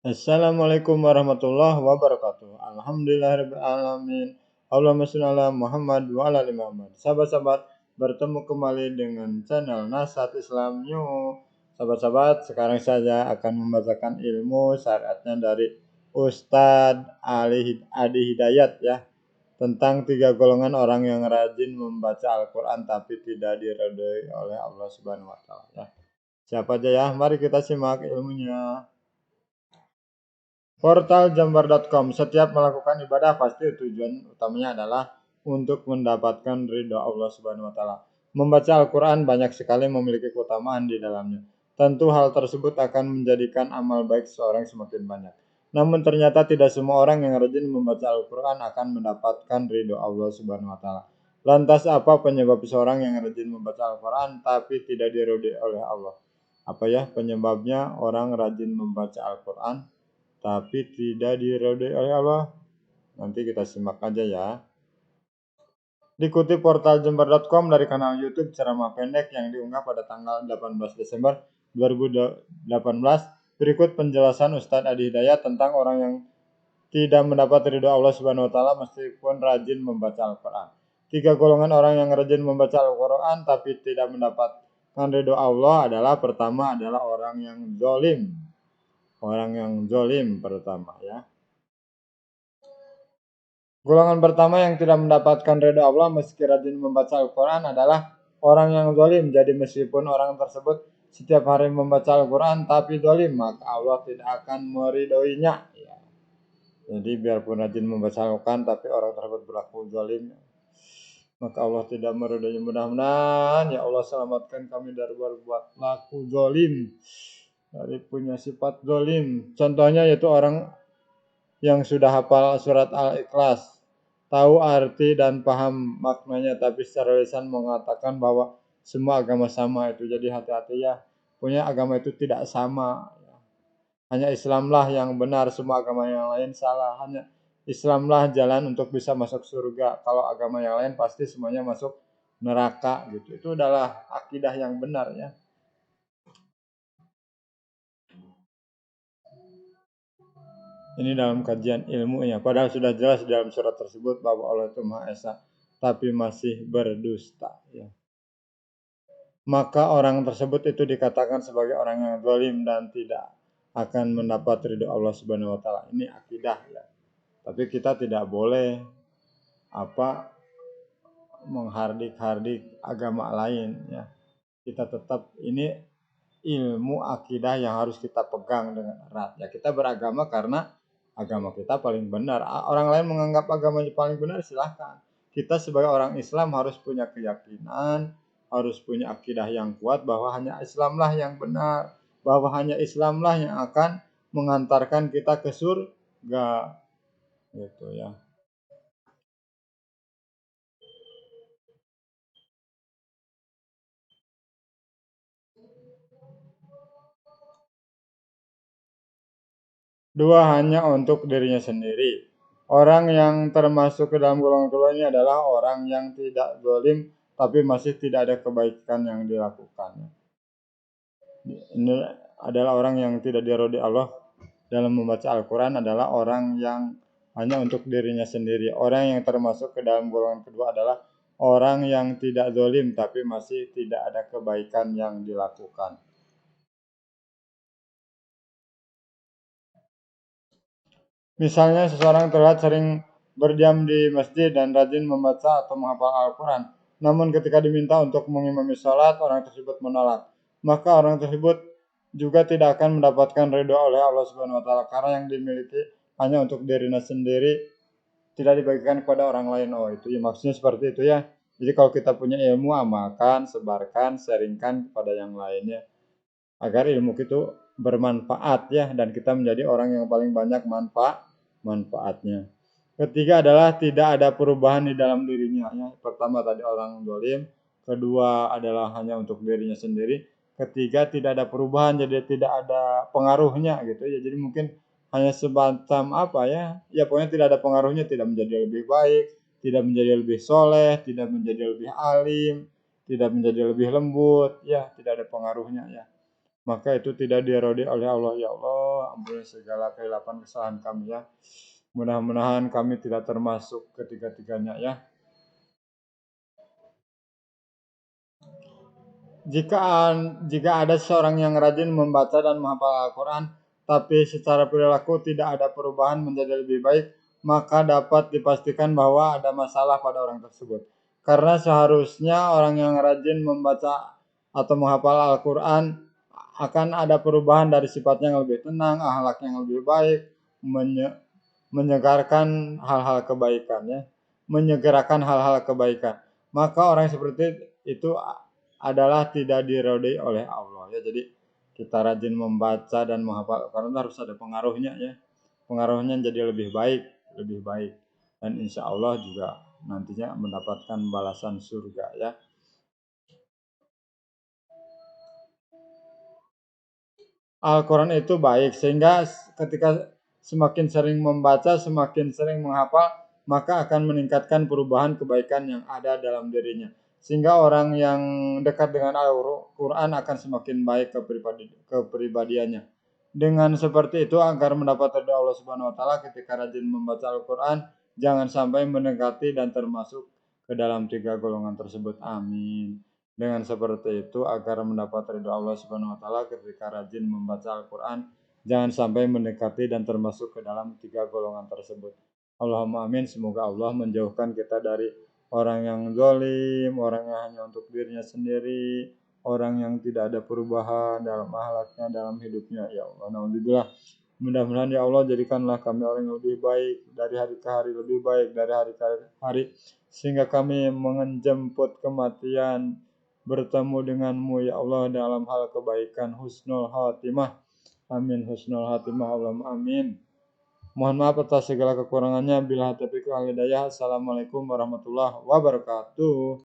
Assalamualaikum warahmatullahi wabarakatuh. Alhamdulillahirabbil alamin. Allahumma shalli ala Muhammad wa ala ali Muhammad. Sahabat-sahabat, bertemu kembali dengan channel Nasihat Islam New. Sahabat-sahabat, sekarang saya akan membacakan ilmu syariatnya dari Ustadz Adi Hidayat ya, tentang 3 golongan orang yang rajin membaca Al-Quran tapi tidak diridhoi oleh Allah Subhanahu wa taala ya. Siapa aja ya? Mari kita simak ilmunya. Portal jambar.com. Setiap melakukan ibadah pasti tujuan utamanya adalah untuk mendapatkan ridha Allah Subhanahu wa taala. Membaca Al-Quran banyak sekali memiliki keutamaan di dalamnya. Tentu hal tersebut akan menjadikan amal baik seorang semakin banyak. Namun ternyata tidak semua orang yang rajin membaca Al-Quran akan mendapatkan ridha Allah Subhanahu wa taala. Lantas apa penyebab seorang yang rajin membaca Al-Quran tapi tidak diridhoi oleh Allah? Apa ya penyebabnya orang rajin membaca Al-Quran tapi tidak diridhoi oleh Allah? Nanti kita simak aja ya. Dikutip portal jember.com dari kanal YouTube ceramah pendek yang diunggah pada tanggal 18 Desember 2018, berikut penjelasan Ustadz Adi Hidayat tentang orang yang tidak mendapat ridho Allah Subhanahu wa taala meskipun rajin membaca Al-Quran. 3 golongan orang yang rajin membaca Al-Quran tapi tidak mendapatkan ridho Allah adalah: pertama adalah orang yang zalim. Orang yang zalim pertama ya. Golongan pertama yang tidak mendapatkan ridha Allah meski rajin membaca Al-Quran adalah orang yang zalim. Jadi meskipun orang tersebut setiap hari membaca Al-Quran tapi zalim, maka Allah tidak akan meridhoinya ya. Jadi biarpun rajin membaca Al-Quran tapi orang tersebut berlaku zalim, maka Allah tidak meridhoinya. Mudah-mudahan ya Allah selamatkan kami dari berbuat laku zalim, dari punya sifat zalim. Contohnya yaitu orang yang sudah hafal surat Al-Ikhlas, tahu arti dan paham maknanya, tapi secara lisan mengatakan bahwa semua agama sama. Itu jadi hati-hati ya, punya agama itu tidak sama. Hanya Islamlah yang benar, semua agama yang lain salah. Hanya Islamlah jalan untuk bisa masuk surga. Kalau agama yang lain pasti semuanya masuk neraka gitu. Itu adalah akidah yang benar ya. Ini dalam kajian ilmunya. Padahal sudah jelas dalam surat tersebut bahwa Allah itu Maha Esa, tapi masih berdusta ya. Maka orang tersebut itu dikatakan sebagai orang yang zalim dan tidak akan mendapat ridho Allah Subhanahu wa taala. Ini akidah ya. Tapi kita tidak boleh menghardik-hardik agama lain ya. Kita tetap ini ilmu akidah yang harus kita pegang dengan erat ya. Kita beragama karena agama kita paling benar. Orang lain menganggap agamanya paling benar, silahkan. Kita sebagai orang Islam harus punya keyakinan, harus punya akidah yang kuat bahwa hanya Islamlah yang benar, bahwa hanya Islamlah yang akan mengantarkan kita ke surga gitu ya. Dua, hanya untuk dirinya sendiri. Orang yang termasuk ke dalam golongan kedua ini adalah orang yang tidak zalim tapi masih tidak ada kebaikan yang dilakukan. Ini adalah orang yang tidak diridhoi Allah dalam membaca Al-Quran adalah orang yang hanya untuk dirinya sendiri. Orang yang termasuk ke dalam golongan kedua adalah orang yang tidak zalim tapi masih tidak ada kebaikan yang dilakukan. Misalnya seseorang terlihat sering berdiam di masjid dan rajin membaca atau menghafal Al-Quran. Namun ketika diminta untuk mengimami sholat, orang tersebut menolak. Maka orang tersebut juga tidak akan mendapatkan ridho oleh Allah Subhanahu wa taala karena yang dimiliki hanya untuk dirinya sendiri, tidak dibagikan kepada orang lain. Oh, itu ya maksudnya seperti itu ya. Jadi kalau kita punya ilmu, amalkan, sebarkan, sharingkan kepada yang lainnya agar ilmu itu bermanfaat ya, dan kita menjadi orang yang paling banyak manfaatnya. Ketiga adalah tidak ada perubahan di dalam dirinya ya. Pertama tadi orang zalim, kedua adalah hanya untuk dirinya sendiri, ketiga tidak ada perubahan, jadi tidak ada pengaruhnya gitu ya. Jadi mungkin hanya semacam apa ya, ya pokoknya tidak ada pengaruhnya, tidak menjadi lebih baik, tidak menjadi lebih soleh, tidak menjadi lebih alim, tidak menjadi lebih lembut ya, tidak ada pengaruhnya ya. maka itu tidak diridhoi oleh Allah. Ya Allah, ampuni segala kehilapan kesalahan kami ya. Mudah-mudahan kami tidak termasuk ketiga-tiganya ya. Jika ada seorang yang rajin membaca dan menghafal Al-Quran, tapi secara perilaku tidak ada perubahan menjadi lebih baik, maka dapat dipastikan bahwa ada masalah pada orang tersebut. Karena seharusnya orang yang rajin membaca atau menghafal Al-Quran akan ada perubahan dari sifatnya yang lebih tenang, akhlak yang lebih baik, menyegarkan hal-hal kebaikan ya, menyegerakan hal-hal kebaikan. Maka orang seperti itu adalah tidak diridhoi oleh Allah ya. Jadi kita rajin membaca dan menghafal Al-Quran harus ada pengaruhnya ya. Pengaruhnya jadi lebih baik dan insya Allah juga nantinya mendapatkan balasan surga ya. Al-Quran itu baik sehingga ketika semakin sering membaca, semakin sering menghafal, maka akan meningkatkan perubahan kebaikan yang ada dalam dirinya. Sehingga orang yang dekat dengan Al-Quran akan semakin baik kepribadiannya. Dengan seperti itu agar mendapat ridha Allah Subhanahu wa taala ketika rajin membaca Al-Quran, jangan sampai mendekati dan termasuk ke dalam 3 golongan tersebut. Amin. Dengan seperti itu agar mendapat ridho Allah Subhanahu wa taala ketika rajin membaca Al-Qur'an, jangan sampai mendekati dan termasuk ke dalam 3 golongan tersebut. Allahumma amin. Semoga Allah menjauhkan kita dari orang yang zalim, orang yang hanya untuk dirinya sendiri, orang yang tidak ada perubahan dalam akhlaknya, dalam hidupnya. Ya Allah, naudzubillah. Mudah-mudahan ya Allah jadikanlah kami orang yang lebih baik dari hari ke hari, lebih baik dari hari ke hari, sehingga kami menjemput kematian bertemu denganmu ya Allah dalam hal kebaikan, husnul khatimah. Amin, husnul khatimah. Allahumma amin. Mohon maaf atas segala kekurangannya. Bila taufiq wal hidayah. Assalamualaikum warahmatullahi wabarakatuh.